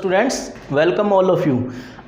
Students, welcome all of you.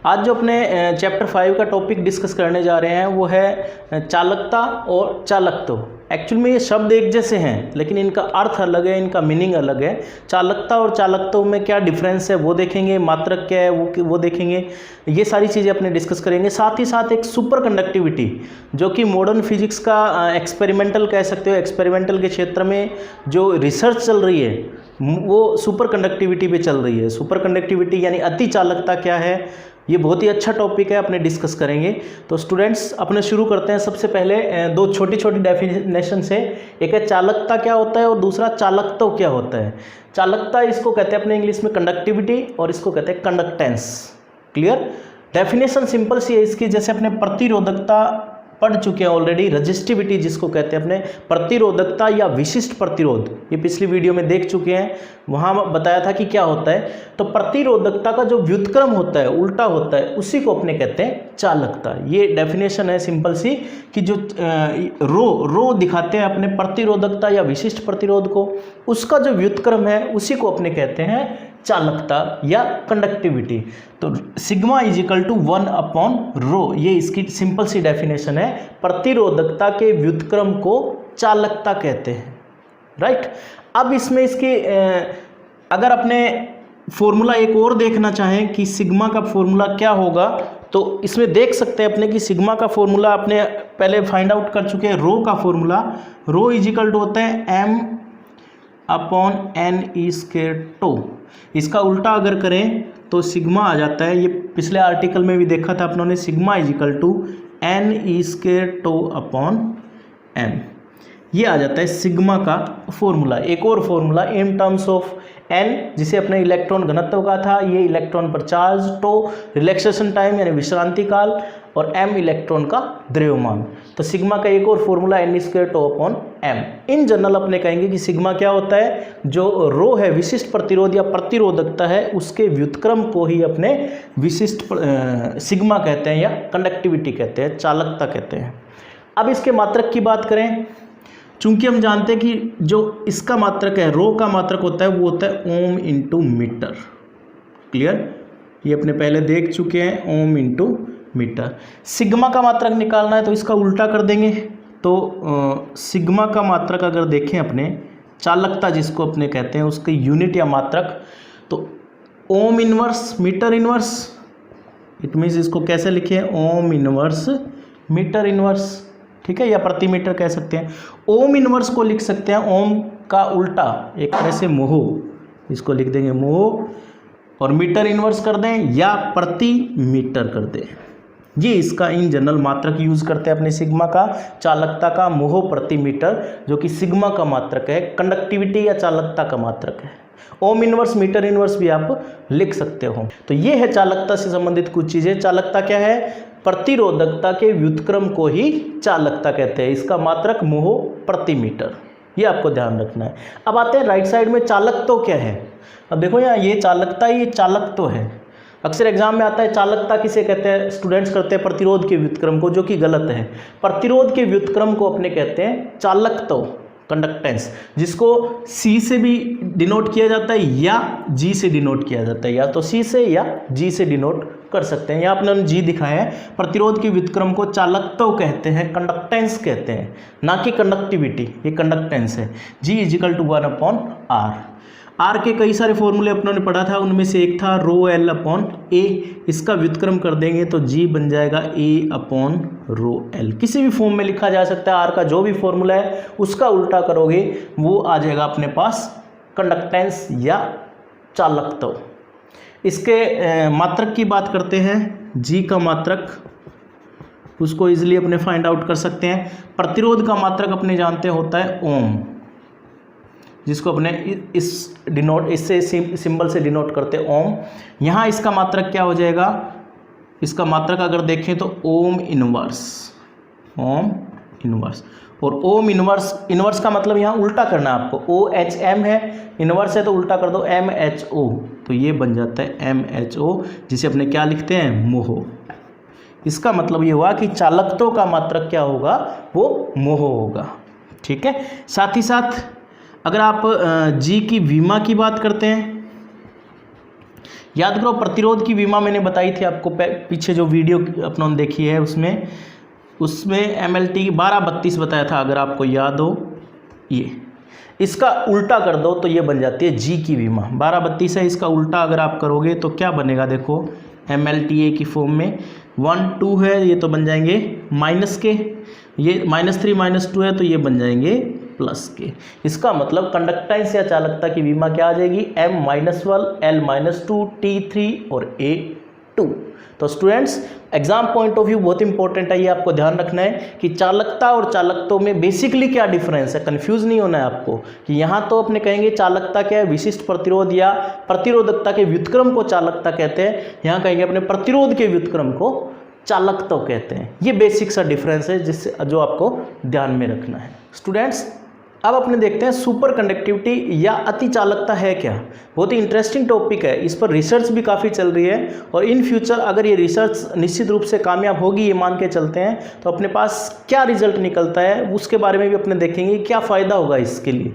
आज जो अपने चैप्टर 5 का टॉपिक डिस्कस करने जा रहे हैं वो है चालकता और चालकत्व। एक्चुअल में ये शब्द एक जैसे हैं लेकिन इनका अर्थ अलग है, इनका मीनिंग अलग है। चालकता और चालकत्व में क्या डिफरेंस है वो देखेंगे, मात्रक क्या है वो देखेंगे, ये सारी चीज़ें अपने डिस्कस करेंगे। साथ ही साथ एक सुपर कंडक्टिविटी जो कि मॉडर्न फिजिक्स का एक्सपेरिमेंटल कह सकते हो, एक्सपेरिमेंटल के क्षेत्र में जो रिसर्च चल रही है वो सुपर कंडक्टिविटी पे चल रही है। सुपर कंडक्टिविटी यानी अति चालकता क्या है, ये बहुत ही अच्छा टॉपिक है, अपने डिस्कस करेंगे। तो स्टूडेंट्स अपने शुरू करते हैं। सबसे पहले दो छोटी छोटी डेफिनेशन से, एक है चालकता क्या होता है और दूसरा चालकत्व क्या होता है। चालकता इसको कहते हैं अपने इंग्लिश में कंडक्टिविटी और इसको कहते हैं कंडक्टेंस। क्लियर? डेफिनेशन सिंपल सी है इसकी, जैसे अपने प्रतिरोधकता पढ़ चुके हैं ऑलरेडी, रजिस्टिविटी जिसको कहते हैं अपने प्रतिरोधकता या विशिष्ट प्रतिरोध, ये पिछली वीडियो में देख चुके हैं, वहाँ बताया था कि क्या होता है। तो प्रतिरोधकता का जो व्युत्क्रम होता है, उल्टा होता है, उसी को अपने कहते हैं चालकता। ये डेफिनेशन है सिंपल सी कि जो रो दिखाते हैं अपने प्रतिरोधकता या विशिष्ट प्रतिरोध को, उसका जो व्युत्क्रम है उसी को अपने कहते हैं चालकता या कंडक्टिविटी। तो सिग्मा इज इक्वल टू 1/ρ, ये इसकी सिंपल सी डेफिनेशन है। प्रतिरोधकता के व्युत्क्रम को चालकता कहते हैं, राइट। अब इसमें इसकी अगर अपने फॉर्मूला एक और देखना चाहें कि सिग्मा का फॉर्मूला क्या होगा, तो इसमें देख सकते हैं अपने कि सिग्मा का फॉर्मूला अपने पहले फाइंड आउट कर चुके हैं। रो का formula, rho is equal to होता है m/n²। इसका उल्टा अगर करें तो सिग्मा आ जाता है, ये पिछले आर्टिकल में भी देखा था अपनों ने, sigma is equal to n²/m। ये आ जाता है सिग्मा का फॉर्मूला। एक और formula in terms of n, जिसे अपने इलेक्ट्रॉन घनत्व का था, ये इलेक्ट्रॉन पर चार्ज, टो रिलैक्सेशन टाइम यानी विश्रांति काल, और m इलेक्ट्रॉन का द्रव्यमान। तो सिग्मा का एक और फॉर्मूला n²/m। इन जनरल अपने कहेंगे कि सिग्मा क्या होता है, जो रो है विशिष्ट प्रतिरोध या प्रतिरोधकता है, उसके व्युत्क्रम को ही अपने विशिष्ट सिग्मा कहते हैं या कंडक्टिविटी कहते हैं, चालकता कहते हैं। अब इसके मात्रक की बात करें, चूंकि हम जानते हैं कि जो इसका मात्रक है, रो का मात्रक होता है, वो होता है ओम इंटू मीटर। क्लियर? ये अपने पहले देख चुके हैं, ओम इंटू मीटर। सिग्मा का मात्रक निकालना है तो इसका उल्टा कर देंगे। तो सिग्मा का मात्रक अगर देखें अपने, चालकता जिसको अपने कहते हैं, उसकी यूनिट या मात्रक, तो ohm inverse metre inverse. It means इसको कैसे लिखें, ओम इनवर्स मीटर इनवर्स, ठीक है, या प्रति मीटर कह सकते हैं। ओम इनवर्स को लिख सकते हैं ओम का उल्टा, एक तरह से मोह, इसको लिख देंगे मोह, और मीटर इनवर्स कर दें या प्रति मीटर कर दें। ये इसका इन जनरल मात्रक यूज करते हैं अपने सिग्मा का, चालकता का, मोह प्रति मीटर, जो कि सिग्मा का मात्रक है, कंडक्टिविटी या चालकता का मात्रक है। ओम इनवर्स मीटर इनवर्स भी आप लिख सकते हो। तो ये है चालकता से संबंधित कुछ चीजें। चालकता क्या है, प्रतिरोधकता के व्युत्क्रम को ही चालकता कहते हैं, इसका मात्रक मोह प्रति मीटर, ये आपको ध्यान रखना है। अब आते हैं राइट साइड में, चालकत्व क्या है। अब देखो यहाँ ये चालकता, ये चालकत्व है। अक्सर एग्जाम में आता है चालकता किसे कहते हैं, स्टूडेंट्स करते हैं प्रतिरोध के व्युत्क्रम को, जो कि गलत है। प्रतिरोध के व्युत्क्रम को अपने कहते हैं चालकत्व, कंडक्टेंस, जिसको C से भी डिनोट किया जाता है या G से डिनोट किया जाता है, या तो C से या G से डिनोट कर सकते हैं। यहाँ अपने G दिखाया है। प्रतिरोध के व्युत्क्रम को चालकत्व कहते हैं, कंडक्टेंस कहते हैं, ना कि कंडक्टिविटी, ये कंडक्टेंस है। G is equal to 1/r। R के कई सारे फॉर्मूले अपनों ने पढ़ा था, उनमें से एक था ρl/a। इसका व्युत्क्रम कर देंगे तो G बन जाएगा a/ρl। किसी भी फॉर्म में लिखा जा सकता है, R का जो भी फॉर्मूला है उसका उल्टा करोगे वो आ जाएगा अपने पास कंडक्टेंस या चालकत्व। इसके मात्रक की बात करते हैं, G का मात्रक, उसको इजीली अपने फाइंड आउट कर सकते हैं। प्रतिरोध का मात्रक अपने जानते होता है ओम, जिसको अपने इससे सिंबल से डिनोट करते हैं ओम। यहाँ इसका मात्रक क्या हो जाएगा, इसका मात्रक अगर देखें तो ओम इनवर्स, ओम इनवर्स। और ओम इनवर्स का मतलब यहाँ उल्टा करना है आपको, OHM है, इनवर्स है तो उल्टा कर दो MHO, तो ये बन जाता है MHO, जिसे अपने क्या लिखते हैं, मोह। इसका मतलब ये हुआ कि चालकत्व का मात्रक क्या होगा, वो मोह होगा। ठीक है। साथ ही साथ अगर आप G की विमा की बात करते हैं, याद करो प्रतिरोध की विमा मैंने बताई थी आपको, पीछे जो वीडियो अपनों देखी है उसमें MLT 1232 बताया था, अगर आपको याद हो। ये इसका उल्टा कर दो तो ये बन जाती है G की विमा। 1232 है, इसका उल्टा अगर आप करोगे तो क्या बनेगा, देखो MLTA की फॉर्म में 1 2 है, ये तो बन जाएंगे माइनस के, ये -3 -2 है तो ये बन जाएंगे प्लस के। इसका मतलब कंडक्टेंस या चालकता की विमा क्या आ जाएगी, M-1 L-2 T3 और A2। तो students exam point of view बहुत इंपॉर्टेंट है, ये आपको ध्यान रखना है कि चालकता और चालकत्व में बेसिकली क्या डिफरेंस है, कंफ्यूज नहीं होना है आपको। कि यहाँ तो अपने कहेंगे चालकता क्या है, विशिष्ट प्रतिरोध या प्रतिरोधकता के व्युत्क्रम को चालकता कहते हैं, यहाँ कहेंगे अपने प्रतिरोध के व्युत्क्रम को चालकत्व कहते हैं। ये बेसिक सा डिफरेंस है जिससे जो आपको ध्यान में रखना है। स्टूडेंट्स अब अपने देखते हैं सुपर कंडक्टिविटी या अति चालकता है क्या। बहुत ही इंटरेस्टिंग टॉपिक है, इस पर रिसर्च भी काफ़ी चल रही है और इन फ्यूचर अगर ये रिसर्च निश्चित रूप से कामयाब होगी, ये मान के चलते हैं, तो अपने पास क्या रिजल्ट निकलता है उसके बारे में भी अपने देखेंगे, क्या फ़ायदा होगा इसके लिए।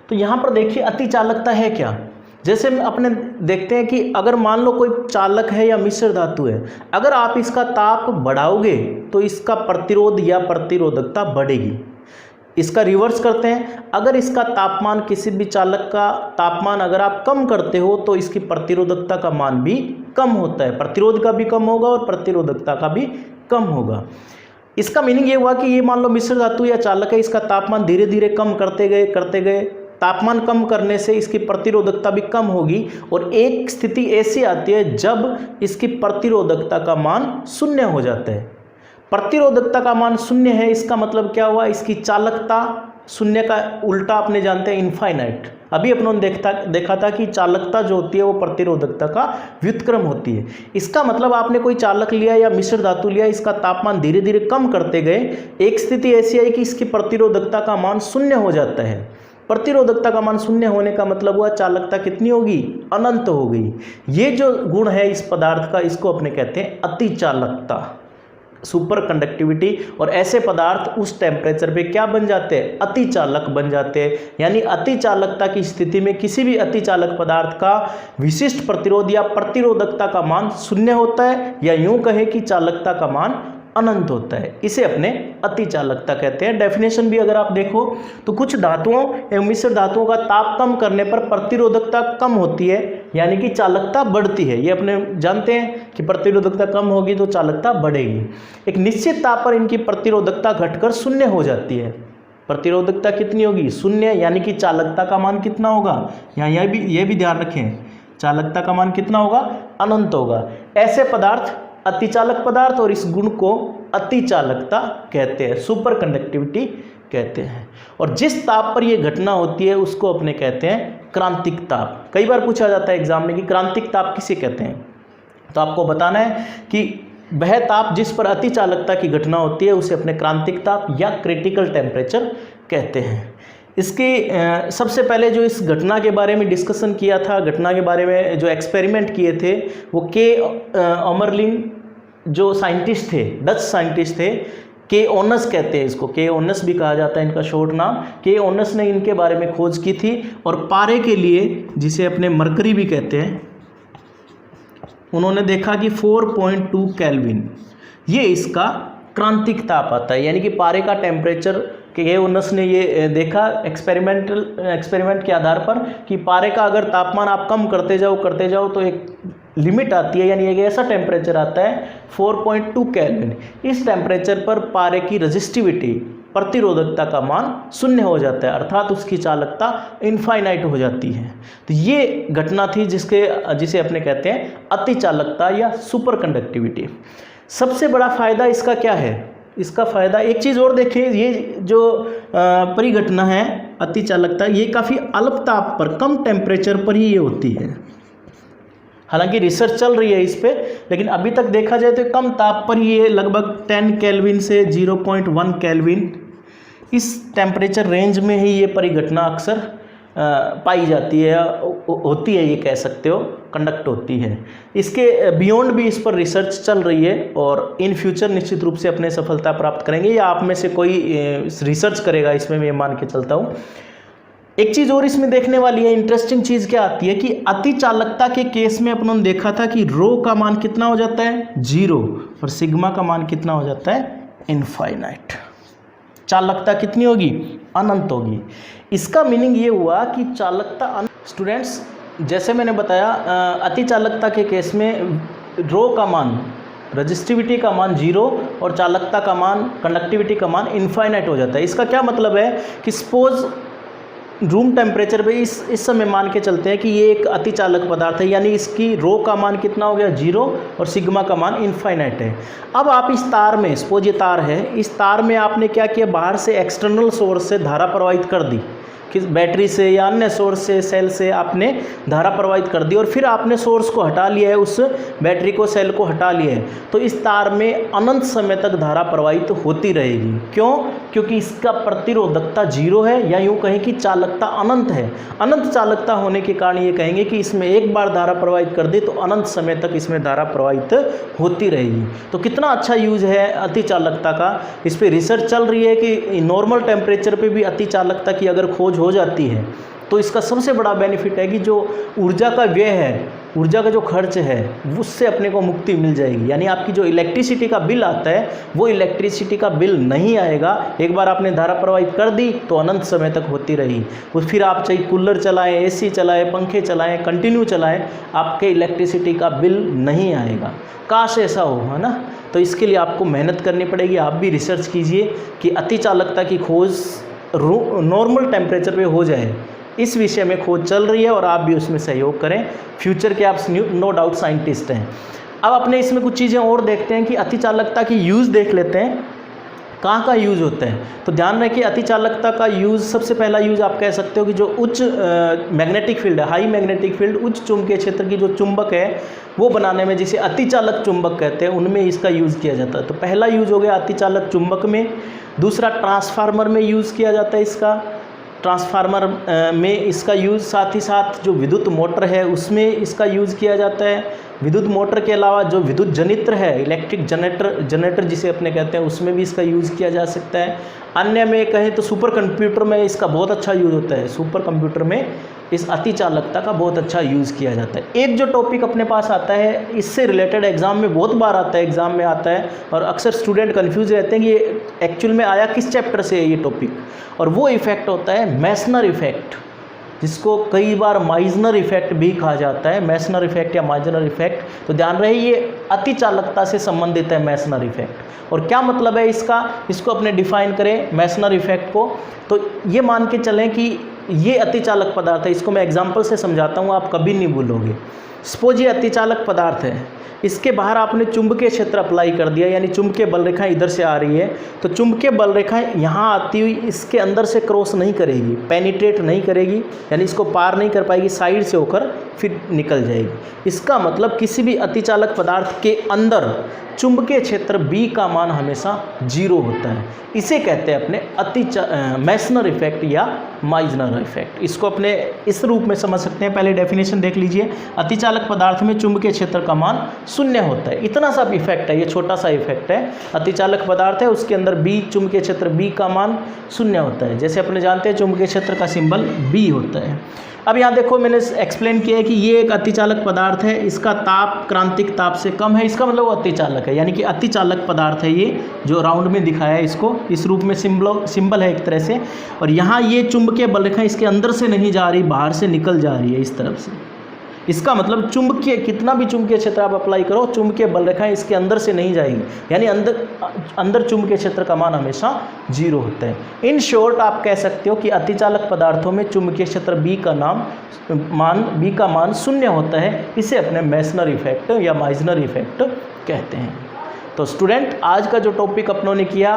तो यहाँ पर देखिए अति चालकता है क्या। जैसे अपने देखते हैं कि अगर मान लो कोई चालक है या मिश्र धातु है, अगर आप इसका ताप बढ़ाओगे तो इसका प्रतिरोध या प्रतिरोधकता बढ़ेगी। इसका रिवर्स करते हैं, अगर इसका तापमान किसी भी चालक का तापमान अगर आप कम करते हो तो इसकी प्रतिरोधकता का मान भी कम होता है, प्रतिरोध का भी कम होगा और प्रतिरोधकता का भी कम होगा। इसका मीनिंग ये हुआ कि ये मान लो मिश्र धातु या चालक है, इसका तापमान धीरे धीरे कम करते गए, तापमान कम करने से इसकी प्रतिरोधकता भी कम होगी और एक स्थिति ऐसी आती है जब इसकी प्रतिरोधकता का मान 0 हो जाता है। प्रतिरोधकता का मान 0 है, इसका मतलब क्या हुआ, इसकी चालकता 0 का उल्टा अपने जानते हैं इनफाइनाइट। अभी अपनों ने देखा था कि चालकता जो होती है वो प्रतिरोधकता का व्युत्क्रम होती है। इसका मतलब आपने कोई चालक लिया या मिश्र धातु लिया, इसका तापमान धीरे धीरे कम करते गए, एक स्थिति ऐसी आई कि इसकी प्रतिरोधकता का मान 0 हो जाता है। प्रतिरोधकता का मान 0 होने का मतलब हुआ चालकता कितनी होगी, अनंत हो गई। ये जो गुण है इस पदार्थ का, इसको अपने कहते हैं अति चालकता, सुपर कंडक्टिविटी। और ऐसे पदार्थ उस टेम्परेचर पे क्या बन जाते हैं, अति चालक बन जाते हैं। यानी अति चालकता की स्थिति में किसी भी अति चालक पदार्थ का विशिष्ट प्रतिरोध या प्रतिरोधकता का मान 0 होता है, या यूं कहे कि चालकता का मान अनंत होता है। इसे अपने अति चालकता कहते हैं। डेफिनेशन भी अगर आप देखो तो कुछ धातुओं एवं मिश्र धातुओं का ताप कम करने पर प्रतिरोधकता कम होती है, यानी कि चालकता बढ़ती है। ये अपने जानते हैं कि प्रतिरोधकता कम होगी तो चालकता बढ़ेगी। एक निश्चित ताप पर इनकी प्रतिरोधकता घटकर 0 हो जाती है। प्रतिरोधकता कितनी होगी, 0, यानी कि चालकता का मान कितना होगा, यहाँ ये भी ध्यान रखें, चालकता का मान कितना होगा, अनंत होगा। ऐसे पदार्थ अति चालक पदार्थ, और इस गुण को अति चालकता कहते हैं, सुपर कंडक्टिविटी कहते हैं। और जिस ताप पर यह घटना होती है उसको अपने कहते हैं क्रांतिक ताप। कई बार पूछा जाता है एग्जाम में कि क्रांतिक ताप किसे कहते हैं, तो आपको बताना है कि वह ताप जिस पर अति चालकता की घटना होती है उसे अपने क्रांतिक ताप या क्रिटिकल टेम्परेचर कहते हैं। इसके सबसे पहले जो इस घटना के बारे में डिस्कशन किया था, घटना के बारे में जो एक्सपेरिमेंट किए थे, वो के अमरलिन जो साइंटिस्ट थे, डच साइंटिस्ट थे, के ओनस कहते हैं इसको, के ओनस भी कहा जाता है इनका शॉर्ट नाम। के ओनस ने इनके बारे में खोज की थी और पारे के लिए, जिसे अपने मरकरी भी कहते हैं, उन्होंने देखा कि 4.2 केल्विन ये इसका क्रांतिक ताप आता है। यानी कि पारे का टेम्परेचर के ओनस ने ये देखा एक्सपेरिमेंट के आधार पर कि पारे का अगर तापमान आप कम करते जाओ तो एक लिमिट आती है, यानी एक ऐसा टेम्परेचर आता है 4.2 केल्विन। इस टेम्परेचर पर पारे की रेजिस्टिविटी, प्रतिरोधकता का मान 0 हो जाता है, अर्थात उसकी चालकता इनफाइनाइट हो जाती है। तो ये घटना थी जिसे अपने कहते हैं अति चालकता या सुपर कंडक्टिविटी। सबसे बड़ा फायदा इसका क्या है, इसका फायदा एक चीज़ और देखिए, ये जो परिघटना है अति चालकता, ये काफ़ी अल्प ताप पर, कम टेम्परेचर पर ही ये होती है। हालांकि रिसर्च चल रही है इस पे, लेकिन अभी तक देखा जाए तो कम ताप पर ही ये लगभग 10 केल्विन से 0.1 केल्विन, इस टेम्परेचर रेंज में ही ये परिघटना अक्सर पाई जाती है, होती है, ये कह सकते हो, कंडक्ट होती है। इसके बियॉन्ड भी इस पर रिसर्च चल रही है और इन फ्यूचर निश्चित रूप से अपने सफलता प्राप्त करेंगे, या आप में से कोई रिसर्च करेगा इसमें, मैं मान के चलता हूँ। एक चीज़ और इसमें देखने वाली है, इंटरेस्टिंग चीज़ क्या आती है कि अति चालकता के केस में अपन ने देखा था कि रो का मान कितना हो जाता है 0 और सिग्मा का मान कितना हो जाता है इनफाइनाइट। चालकता कितनी होगी, अनंत होगी। इसका मीनिंग ये हुआ कि चालकता स्टूडेंट्स जैसे मैंने बताया अति चालकता के केस में रो का मान, रजिस्टिविटी का मान 0 और चालकता का मान, कंडक्टिविटी का मान इनफाइनाइट हो जाता है। इसका क्या मतलब है कि सपोज रूम टेम्परेचर पे इस समय मान के चलते हैं कि ये एक अति चालक पदार्थ है, यानी इसकी रो का मान कितना हो गया 0 और सिग्मा का मान इनफाइनाइट है। अब आप इस तार में, सपोज ये तार है, इस तार में आपने क्या किया, बाहर से एक्सटर्नल सोर्स से धारा प्रवाहित कर दी, किस बैटरी से या अन्य सोर्स से, सेल से आपने धारा प्रवाहित कर दी और फिर आपने सोर्स को हटा लिया है, उस बैटरी को, सेल को हटा लिया है, तो इस तार में अनंत समय तक धारा प्रवाहित होती रहेगी। क्यों? क्योंकि इसका प्रतिरोधकता 0 है, या यूँ कहें कि चालकता अनंत है। अनंत चालकता होने के कारण ये कहेंगे कि इसमें एक बार धारा प्रवाहित कर दी तो अनंत समय तक इसमें धारा प्रवाहित होती रहेगी। तो कितना अच्छा यूज है अति चालकता का। इस पर रिसर्च चल रही है कि नॉर्मल टेम्परेचर पे भी अति चालकता की अगर खोज हो जाती है तो इसका सबसे बड़ा बेनिफिट है कि जो ऊर्जा का व्यय है, ऊर्जा का जो खर्च है, उससे अपने को मुक्ति मिल जाएगी। यानी आपकी जो इलेक्ट्रिसिटी का बिल आता है वो इलेक्ट्रिसिटी का बिल नहीं आएगा। एक बार आपने धारा प्रवाहित कर दी तो अनंत समय तक होती रही। फिर आप चाहे कूलर चलाएं, एसी चलाएं, पंखे चलाएं, कंटिन्यू चलाएं, आपके इलेक्ट्रिसिटी का बिल नहीं आएगा। काश ऐसा हो, है ना। तो इसके लिए आपको मेहनत करनी पड़ेगी। आप भी रिसर्च कीजिए कि अति चालकता की खोज नॉर्मल टेम्परेचर पे हो जाए। इस विषय में खोज चल रही है और आप भी उसमें सहयोग करें। फ्यूचर के आप नो डाउट साइंटिस्ट हैं। अब अपने इसमें कुछ चीज़ें और देखते हैं कि अति चालकता की यूज़ देख लेते हैं, कहाँ का यूज़ होता है। तो ध्यान रखें अति चालकता का यूज़, सबसे पहला यूज़ आप कह सकते हो कि जो उच्च मैग्नेटिक फील्ड है, हाई मैग्नेटिक फील्ड, उच्च चुंबकीय क्षेत्र की जो चुंबक है वो बनाने में, जिसे अति चालक चुंबक कहते हैं, उनमें इसका यूज़ किया जाता है। तो पहला यूज़ हो गया अति चालक चुंबक में। दूसरा ट्रांसफार्मर में यूज़ किया जाता है इसका, ट्रांसफार्मर में इसका यूज़, साथ ही साथ जो विद्युत मोटर है उसमें इसका यूज़ किया जाता है। विद्युत मोटर के अलावा जो विद्युत जनित्र है, इलेक्ट्रिक जनरेटर जिसे अपने कहते हैं, उसमें भी इसका यूज़ किया जा सकता है। अन्य में कहें तो सुपर कंप्यूटर में इसका बहुत अच्छा यूज़ होता है। सुपर कंप्यूटर में इस अति चालकता का बहुत अच्छा यूज़ किया जाता है। एक जो टॉपिक अपने पास आता है, इससे रिलेटेड एग्जाम में बहुत बार आता है, एग्जाम में आता है और अक्सर स्टूडेंट कंफ्यूज रहते हैं कि ये एक्चुअल में आया किस चैप्टर से है ये टॉपिक, और वो इफेक्ट होता है मेसनर इफेक्ट, जिसको कई बार माइजनर इफेक्ट भी कहा जाता है। मेसनर इफेक्ट या माइजनर इफेक्ट, तो ध्यान रहे ये अति चालकता से संबंधित है मेसनर इफेक्ट। और क्या मतलब है इसका, इसको अपने डिफाइन करें मेसनर इफेक्ट को। तो ये मान के चलें कि ये अति चालक पदार्थ है। इसको मैं एग्जाम्पल से समझाता हूँ, आप कभी नहीं भूलोगे। सपोज ये अति चालक पदार्थ है, इसके बाहर आपने चुंबकीय क्षेत्र अप्लाई कर दिया, यानी चुंबकीय बल रेखा इधर से आ रही है, तो चुंबकीय बल रेखा यहाँ आती हुई इसके अंदर से क्रॉस नहीं करेगी, पेनिट्रेट नहीं करेगी, यानी इसको पार नहीं कर पाएगी, साइड से होकर फिर निकल जाएगी। इसका मतलब किसी भी अतिचालक पदार्थ के अंदर चुंबकीय क्षेत्र B का मान हमेशा 0 होता है। इसे कहते हैं अपने मेसनर इफेक्ट या माइजनर इफेक्ट। इसको अपने इस रूप में समझ सकते हैं। पहले डेफिनेशन देख लीजिए, अतिचालक पदार्थ में चुंबकीय क्षेत्र का मान 0 होता है। इतना सा इफेक्ट है, ये छोटा सा इफेक्ट है। अतिचालक पदार्थ है, उसके अंदर B चुंबकीय क्षेत्र B का मान 0 होता है। जैसे अपने जानते हैं चुंबकीय क्षेत्र का सिंबल B होता है। अब यहाँ देखो, मैंने एक्सप्लेन किया है कि ये एक अतिचालक पदार्थ है, इसका ताप क्रांतिक ताप से कम है, इसका मतलब वो अतिचालक है, यानी कि अतिचालक पदार्थ है। ये जो राउंड में दिखाया है, इसको इस रूप में सिंबल है एक तरह से। और यहाँ ये चुंबकीय बल रेखा इसके अंदर से नहीं जा रही, बाहर से निकल जा रही है इस तरफ से। इसका मतलब चुंबकीय, कितना भी चुंबकीय क्षेत्र आप अप्लाई करो, चुंबकीय बल रेखा इसके अंदर से नहीं जाएगी, यानी अंदर चुंबकीय क्षेत्र का मान हमेशा 0 होता है। इन शॉर्ट आप कह सकते हो कि अतिचालक पदार्थों में चुंबकीय क्षेत्र B का मान 0 होता है। इसे अपने मेसनर इफेक्ट या माइजनर इफेक्ट कहते हैं। तो स्टूडेंट, आज का जो टॉपिक अपनों ने किया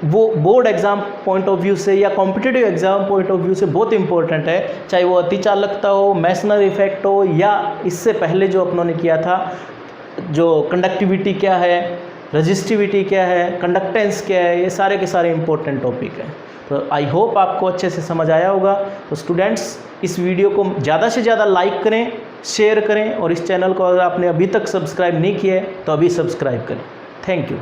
वो board exam point of view से या competitive exam point of view से बहुत इंपॉर्टेंट है। चाहे वो अतिचालकता हो, मेसनर इफेक्ट हो, या इससे पहले जो अपनों ने किया था, जो कंडक्टिविटी क्या है, रजिस्टिविटी क्या है, कंडक्टेंस क्या है, ये सारे के सारे इंपॉर्टेंट टॉपिक हैं। तो आई होप आपको अच्छे से समझ आया होगा। तो स्टूडेंट्स, इस वीडियो को ज़्यादा से ज़्यादा लाइक करें, शेयर करें, और इस चैनल को अगर आपने अभी तक सब्सक्राइब नहीं किया है तो अभी सब्सक्राइब करें। Thank you.